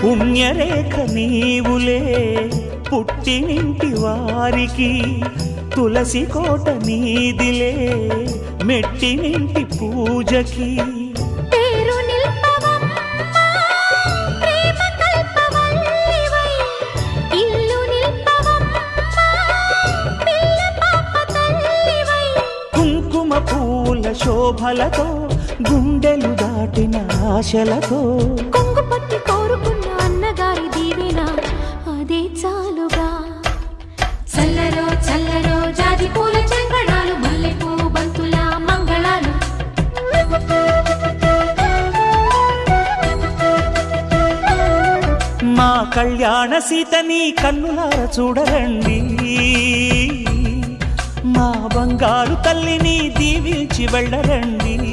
పుణ్యరేఖ నీవులే పుట్టినింటి వారికి, తులసి కోట నీదిలే మెట్టినింటి పూజకి. కుంకుమ పూల శోభలతో గుండెలు దాటిన ఆశలతో, కొంగు పట్టి కోరుకున్న అన్నగారి దీవెన అదే చాలుగా. చల్లరో చల్లరో జాజి పూల చెంగడాలు, మల్లెపూ బంతుల మంగళాలు. మా కళ్యాణ సీతని కన్నులార చూడరండి, మా బంగారు తల్లిని దీవించి వెళ్ళరండి.